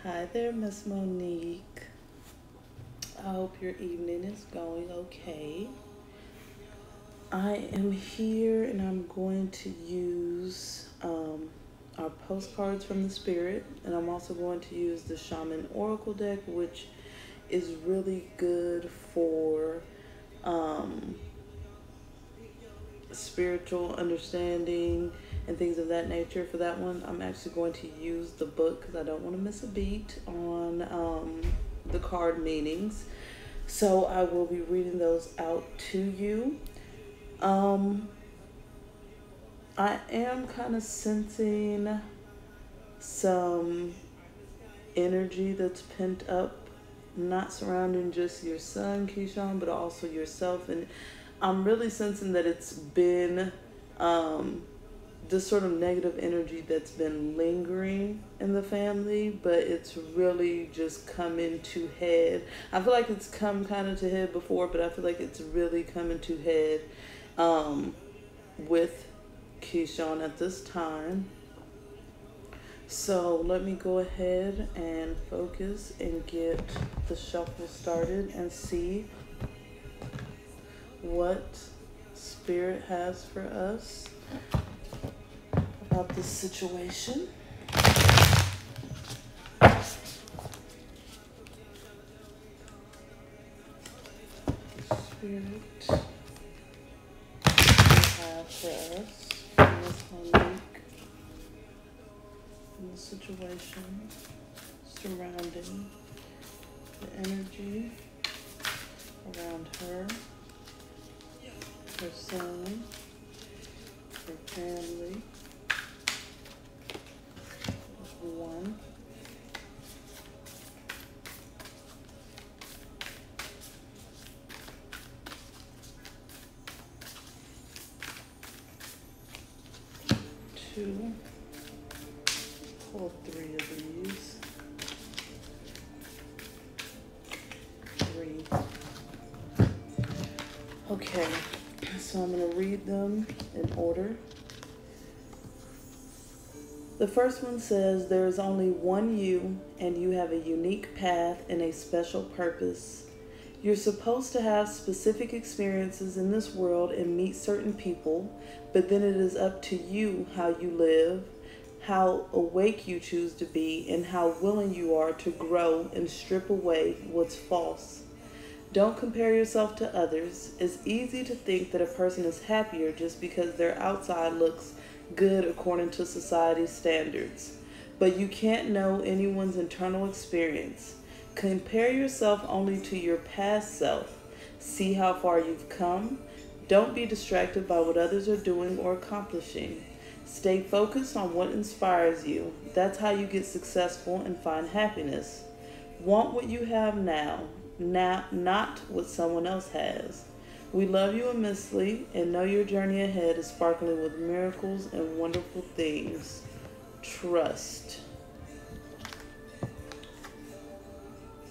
Hi there, Miss Monique. I hope your evening is going okay. I am here and I'm going to use our postcards from the Spirit, and I'm also going to use the Shaman Oracle deck, which is really good for um, spiritual understanding and things of that nature. For that one, I'm actually going to use the book because I don't want to miss a beat on the card meanings. So I will be reading those out to you. Um, I am kind of sensing some energy that's pent up, not surrounding just your son, Keyshawn, but also yourself. And I'm really sensing that it's been um, this sort of negative energy that's been lingering in the family, but it's really just coming to head. I feel like it's come kind of to head before, but I feel like it's really coming to head with Keyshawn at this time. So let me go ahead and focus and get the shuffle started and see what Spirit has for us about this situation. Spirit have for us in this whole in the situation surrounding the energy around her, her son, her family. One. Two. Pull three of these. Three. Okay, so I'm going to read them in order. The first one says, there is only one you, and you have a unique path and a special purpose. You're supposed to have specific experiences in this world and meet certain people, but then it is up to you how you live, how awake you choose to be, and how willing you are to grow and strip away what's false. Don't compare yourself to others. It's easy to think that a person is happier just because their outside looks good according to society's standards. But you can't know anyone's internal experience. Compare yourself only to your past self. See how far you've come. Don't be distracted by what others are doing or accomplishing. Stay focused on what inspires you. That's how you get successful and find happiness. Want what you have now, not what someone else has. We love you immensely and know your journey ahead is sparkling with miracles and wonderful things. Trust.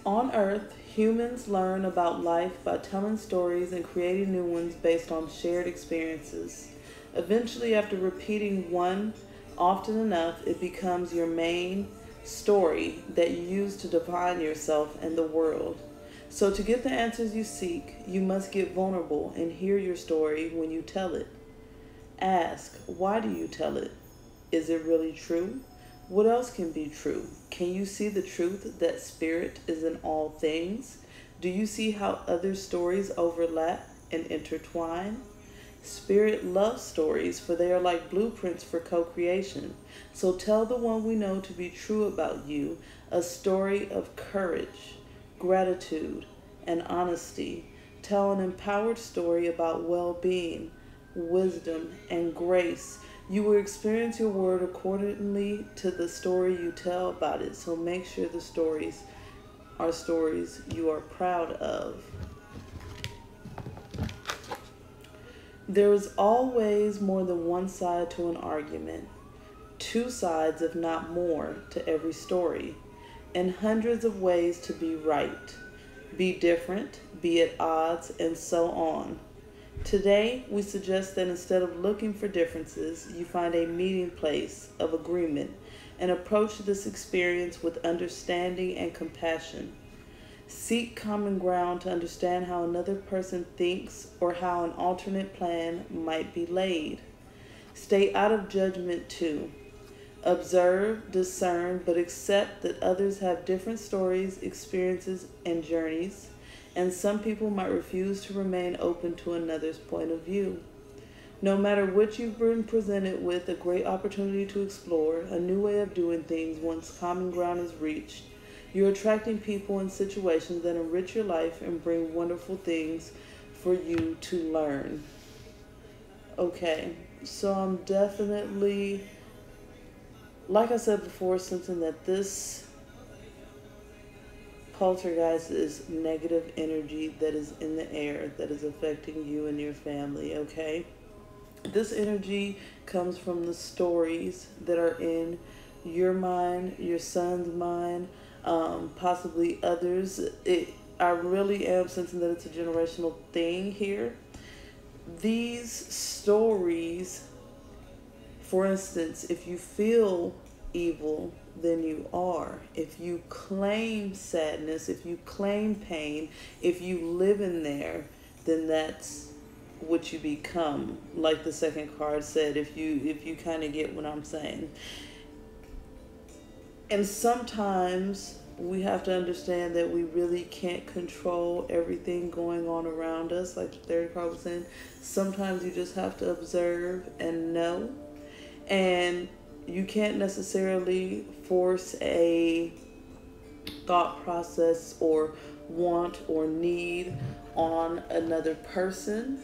On Earth, humans learn about life by telling stories and creating new ones based on shared experiences. Eventually, after repeating one often enough, it becomes your main story that you use to define yourself and the world. So to get the answers you seek, you must get vulnerable and hear your story when you tell it. Ask, why do you tell it? Is it really true? What else can be true? Can you see the truth that spirit is in all things? Do you see how other stories overlap and intertwine? Spirit loves stories, for they are like blueprints for co-creation. So tell the one we know to be true about you a story of courage, gratitude, and honesty. Tell an empowered story about well-being, wisdom, and grace. You will experience your word accordingly to the story you tell about it. So make sure the stories are stories you are proud of. There is always more than one side to an argument, two sides, if not more, to every story, and hundreds of ways to be right, be different, be at odds, and so on. Today, we suggest that instead of looking for differences, you find a meeting place of agreement and approach this experience with understanding and compassion. Seek common ground to understand how another person thinks or how an alternate plan might be laid. Stay out of judgment too. Observe, discern, but accept that others have different stories, experiences, and journeys, and some people might refuse to remain open to another's point of view. No matter what you've been presented with, a great opportunity to explore a new way of doing things once common ground is reached. You're attracting people and situations that enrich your life and bring wonderful things for you to learn. Okay, so I'm definitely, like I said before, sensing that this poltergeist is negative energy that is in the air that is affecting you and your family, okay? This energy comes from the stories that are in your mind, your son's mind, possibly others. I really am sensing that it's a generational thing here. These stories, for instance, if you feel evil, then you are. If you claim sadness, if you claim pain, if you live in there, then that's what you become. Like the second card said, if you kind of get what I'm saying. And sometimes we have to understand that we really can't control everything going on around us. Like the third card was saying, sometimes you just have to observe and know. And you can't necessarily force a thought process or want or need on another person.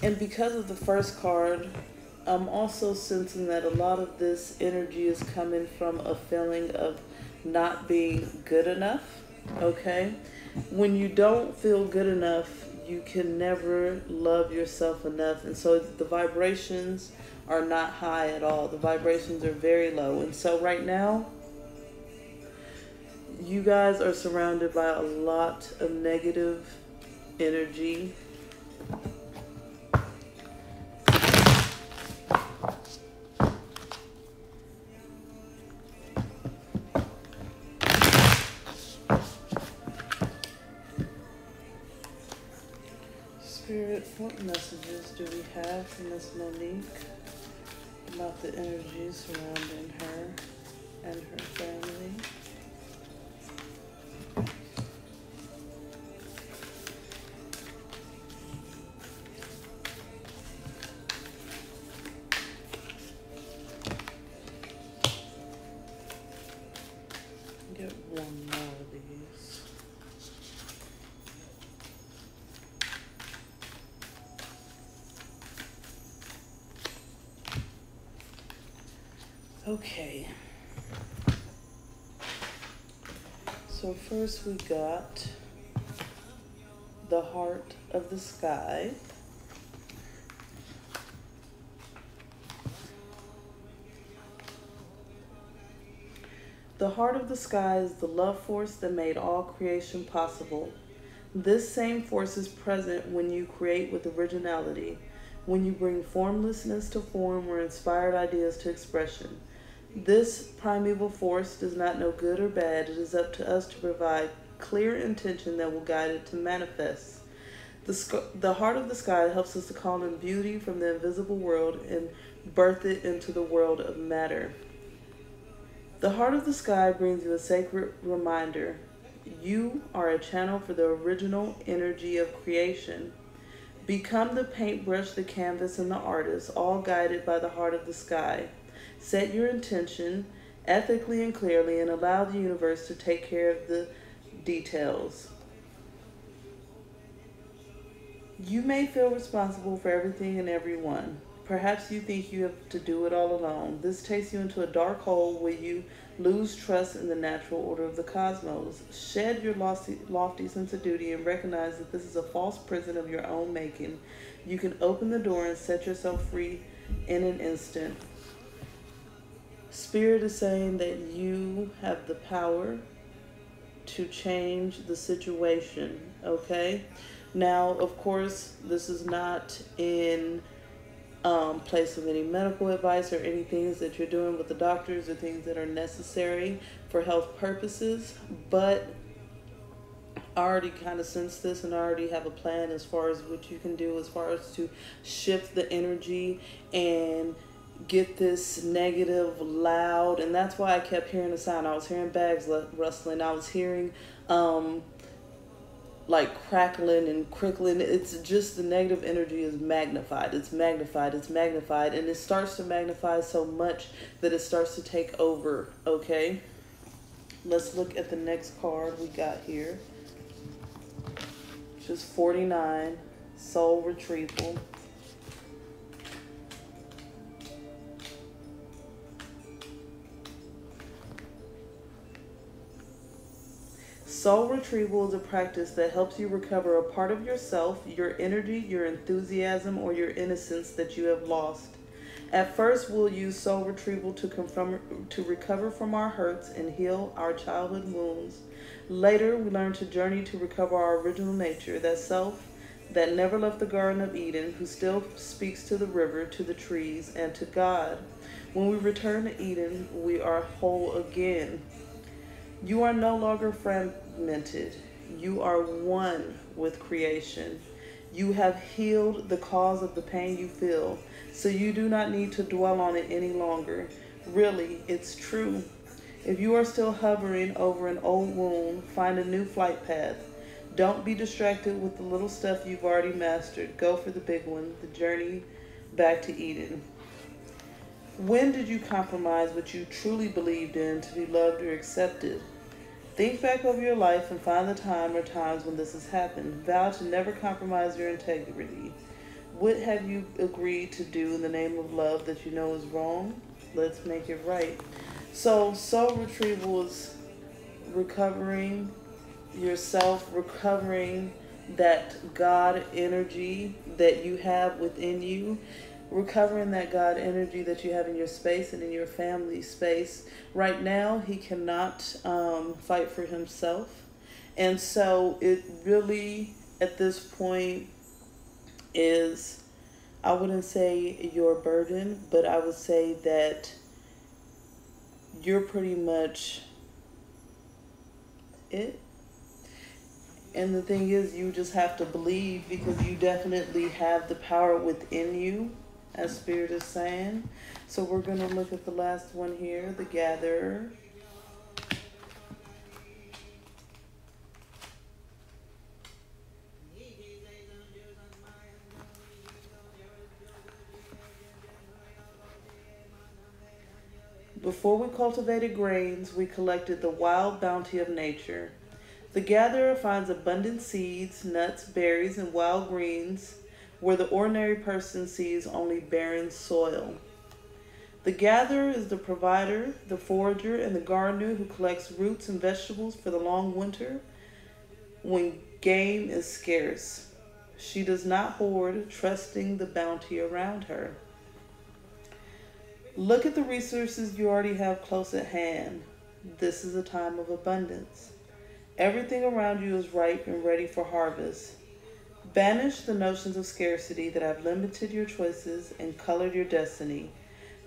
And because of the first card, I'm also sensing that a lot of this energy is coming from a feeling of not being good enough, okay? When you don't feel good enough, you can never love yourself enough. And so the vibrations are not high at all. The vibrations are very low. And so right now, you guys are surrounded by a lot of negative energy. Spirit, what messages do we have from Miss Monique about the energy surrounding her and her family? Get one more of these. Okay, so first we got the Heart of the Sky. The Heart of the Sky is the love force that made all creation possible. This same force is present when you create with originality, when you bring formlessness to form or inspired ideas to expression. This primeval force does not know good or bad. It is up to us to provide clear intention that will guide it to manifest. The Heart of the Sky helps us to call in beauty from the invisible world and birth it into the world of matter. The Heart of the Sky brings you a sacred reminder. You are a channel for the original energy of creation. Become the paintbrush, the canvas, and the artist, all guided by the Heart of the Sky. Set your intention ethically and clearly and allow the universe to take care of the details. You may feel responsible for everything and everyone. Perhaps you think you have to do it all alone. This takes you into a dark hole where you lose trust in the natural order of the cosmos. Shed your lofty sense of duty and recognize that this is a false prison of your own making. You can open the door and set yourself free in an instant. Spirit is saying that you have the power to change the situation, okay? Now, of course, this is not in place of any medical advice or any things that you're doing with the doctors or things that are necessary for health purposes. But I already kind of sense this, and I already have a plan as far as what you can do as far as to shift the energy and get this negative loud. And that's why I kept hearing the sound. I was hearing bags rustling. I was hearing like crackling and crickling. It's just the negative energy is magnified. It's magnified. It's magnified. And it starts to magnify so much that it starts to take over. Okay. Let's look at the next card we got here. Which is 49. Soul Retrieval. Soul retrieval is a practice that helps you recover a part of yourself, your energy, your enthusiasm, or your innocence that you have lost. At first, we'll use soul retrieval to recover from our hurts and heal our childhood wounds. Later, we learn to journey to recover our original nature, that self that never left the Garden of Eden, who still speaks to the river, to the trees, and to God. When we return to Eden, we are whole again. You are no longer fragmented. You are one with creation. You have healed the cause of the pain you feel, so you do not need to dwell on it any longer. Really, it's true. If you are still hovering over an old wound, find a new flight path. Don't be distracted with the little stuff you've already mastered. Go for the big one, the journey back to Eden. When did you compromise what you truly believed in to be loved or accepted? Think back over your life and find the time or times when this has happened. Vow to never compromise your integrity. What have you agreed to do in the name of love that you know is wrong? Let's make it right. So, soul retrieval is recovering yourself, recovering that God energy that you have within you, recovering that God energy that you have in your space and in your family space. Right now, he cannot fight for himself. And so it really, at this point, is, I wouldn't say your burden, but I would say that you're pretty much it. And the thing is, you just have to believe, because you definitely have the power within you, as Spirit is saying. So we're going to look at the last one here, the Gatherer. Before we cultivated grains, we collected the wild bounty of nature. The gatherer finds abundant seeds, nuts, berries, and wild greens where the ordinary person sees only barren soil. The gatherer is the provider, the forager, and the gardener who collects roots and vegetables for the long winter when game is scarce. She does not hoard, trusting the bounty around her. Look at the resources you already have close at hand. This is a time of abundance. Everything around you is ripe and ready for harvest. Banish the notions of scarcity that have limited your choices and colored your destiny.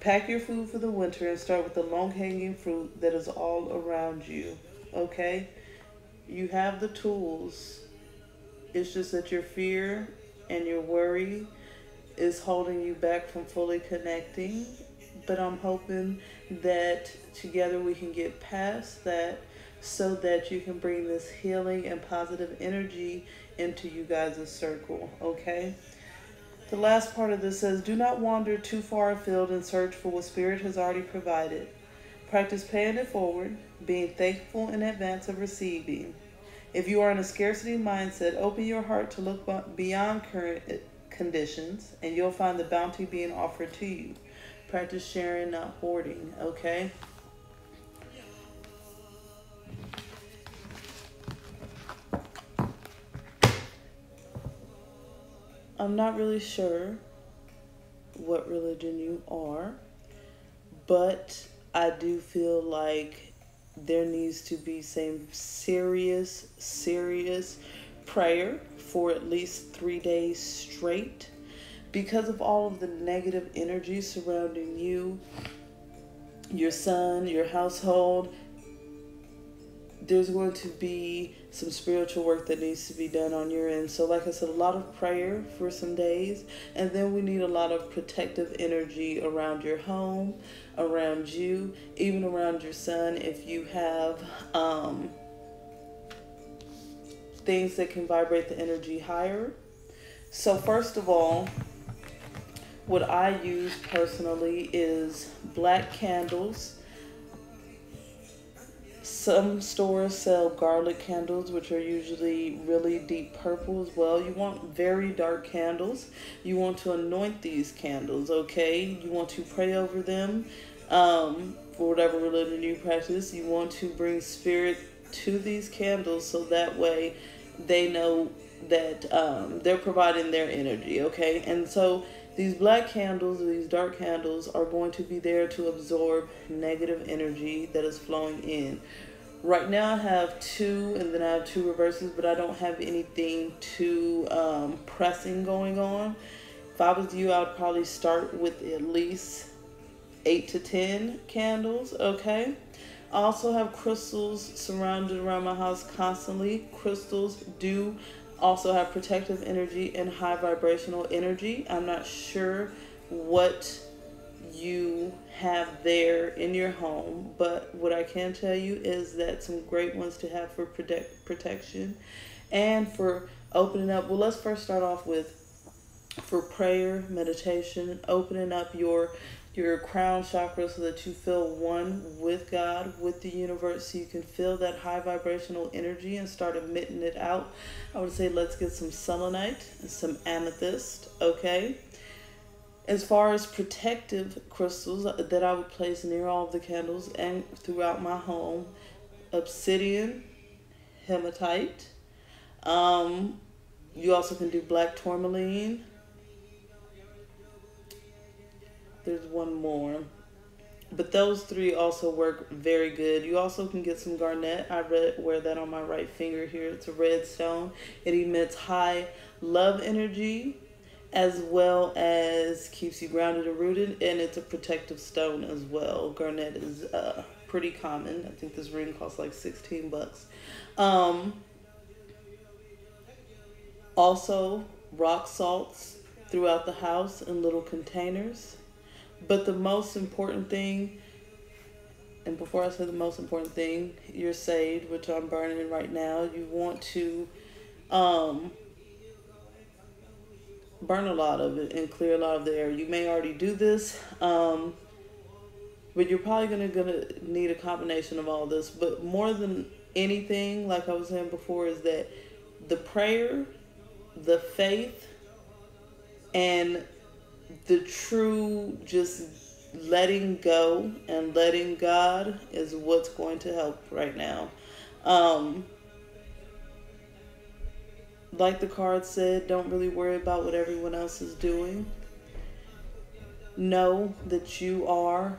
Pack your food for the winter and start with the long-hanging fruit that is all around you. Okay? You have the tools. It's just that your fear and your worry is holding you back from fully connecting. But I'm hoping that together we can get past that, so that you can bring this healing and positive energy into you guys' circle, okay? The last part of this says, do not wander too far afield and search for what Spirit has already provided. Practice paying it forward, being thankful in advance of receiving. If you are in a scarcity mindset, open your heart to look beyond current conditions, and you'll find the bounty being offered to you. Practice sharing, not hoarding, okay? I'm not really sure what religion you are, but I do feel like there needs to be some serious prayer for at least 3 days straight, because of all of the negative energy surrounding you, your son, your household, there's going to be some spiritual work that needs to be done on your end. So like I said, a lot of prayer for some days, and then we need a lot of protective energy around your home, around you, even around your son if you have things that can vibrate the energy higher. So first of all, what I use personally is black candles. Some stores sell garlic candles, which are usually really deep purple as well. You want very dark candles. You want to anoint these candles, okay? You want to pray over them for whatever religion you practice. You want to bring spirit to these candles so that way they know that they're providing their energy, okay? And so these black candles, these dark candles, are going to be there to absorb negative energy that is flowing in. Right now I have two, and then I have two reverses, but I don't have anything too pressing going on. If I was you, I would probably start with at least 8 to 10 candles, okay? I also have crystals surrounded around my house constantly. Crystals do also have protective energy and high vibrational energy. I'm not sure what you have there in your home, but what I can tell you is that some great ones to have for protection and for opening up. Well, let's first start off with for prayer, meditation, opening up your crown chakra so that you feel one with God, with the universe, so you can feel that high vibrational energy and start emitting it out. I would say let's get some selenite and some amethyst, okay? As far as protective crystals that I would place near all of the candles and throughout my home, obsidian, hematite. You also can do black tourmaline. There's one more. But those three also work very good. You also can get some garnet. I wear that on my right finger here. It's a red stone. It emits high love energy as well as keeps you grounded and rooted, and it's a protective stone as well. Garnet is pretty common. I think this ring costs like $16. Also, rock salts throughout the house in little containers. But the most important thing, and before I say the most important thing, your sage, which I'm burning right now, you want to burn a lot of it and clear a lot of the air. You may already do this, but you're probably gonna need a combination of all this. But more than anything, like I was saying before, is that the prayer, the faith, and the true just letting go and letting God is what's going to help right now. Like the card said, don't really worry about what everyone else is doing. Know that you are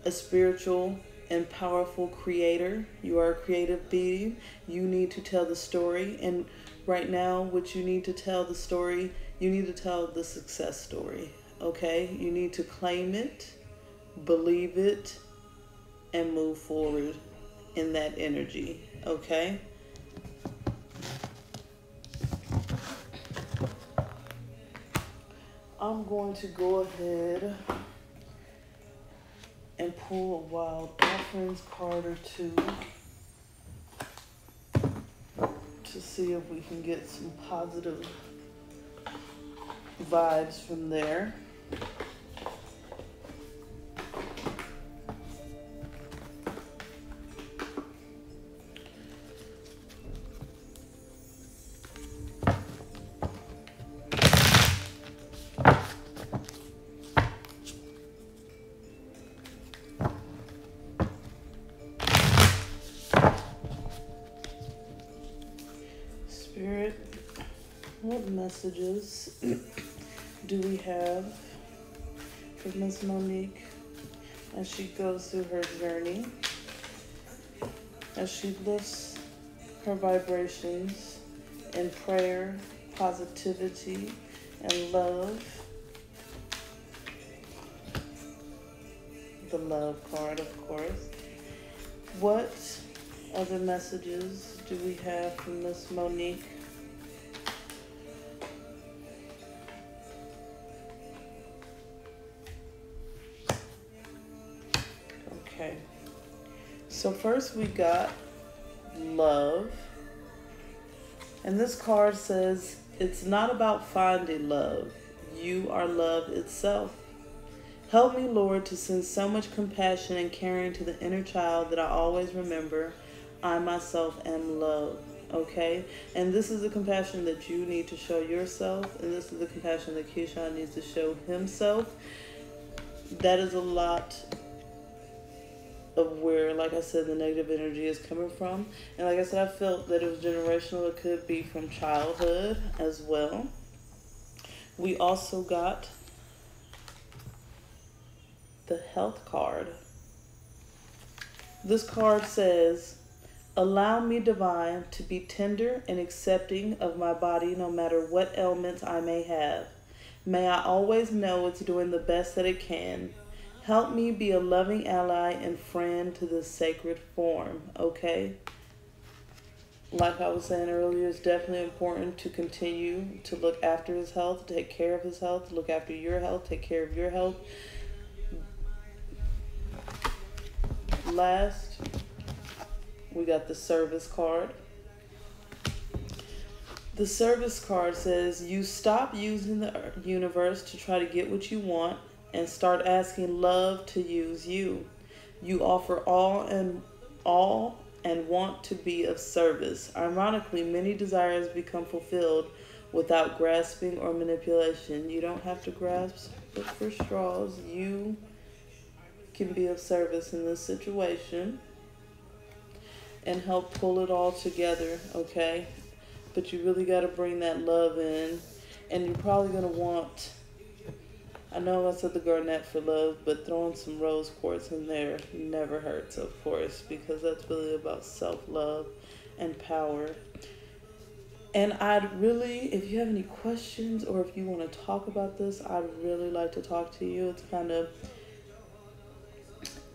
a spiritual and powerful creator. You are a creative being. You need to tell the story. And right now, what you need to tell the story, you need to tell the success story. Okay? You need to claim it, believe it, and move forward in that energy. Okay? I'm going to go ahead and pull a wild offerings card or two to see if we can get some positive vibes from there. Spirit, what messages do we have for Miss Monique as she goes through her journey, as she lifts her vibrations in prayer, positivity, and love the love card, of course. What other messages do we have from Miss Monique? Okay. So first we got love. And this card says, it's not about finding love. You are love itself. Help me, Lord, to send so much compassion and caring to the inner child that I always remember I myself am love. Okay? And this is the compassion that you need to show yourself. And this is the compassion that Keyshawn needs to show himself. That is a lot of where, like I said, the negative energy is coming from. And like I said, I felt that it was generational. It could be from childhood as well. We also got the health card. This card says, allow me, divine, to be tender and accepting of my body no matter what ailments I may have. May I always know it's doing the best that it can. Help me be a loving ally and friend to this sacred form, okay? Like I was saying earlier, it's definitely important to continue to look after his health, take care of his health, look after your health, take care of your health. Last, we got the service card. The service card says, you stop using the universe to try to get what you want and start asking love to use you. You offer all and want to be of service. Ironically, many desires become fulfilled without grasping or manipulation. You don't have to grasp for straws. You can be of service in this situation and help pull it all together, okay? But you really got to bring that love in, and you're probably going to want, I know I said the garnet for love, but throwing some rose quartz in there never hurts, of course, because that's really about self-love and power. And I'd really, if you have any questions or if you want to talk about this, I'd really like to talk to you. It's kind of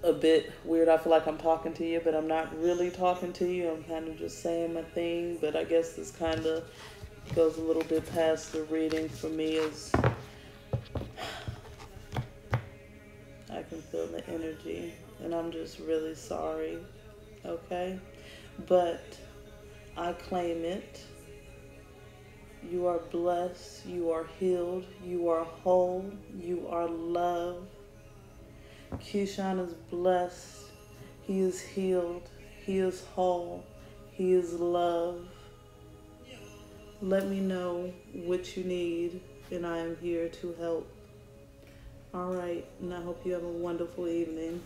a bit weird. I feel like I'm talking to you, but I'm not really talking to you. I'm kind of just saying my thing, but I guess this kind of goes a little bit past the reading for me, as I can feel the energy, and I'm just really sorry, okay? But I claim it. You are blessed, you are healed, you are whole, you are loved. Keyshawn is blessed, he is healed, he is whole, he is loved. Let me know what you need, and I am here to help. All right, and I hope you have a wonderful evening.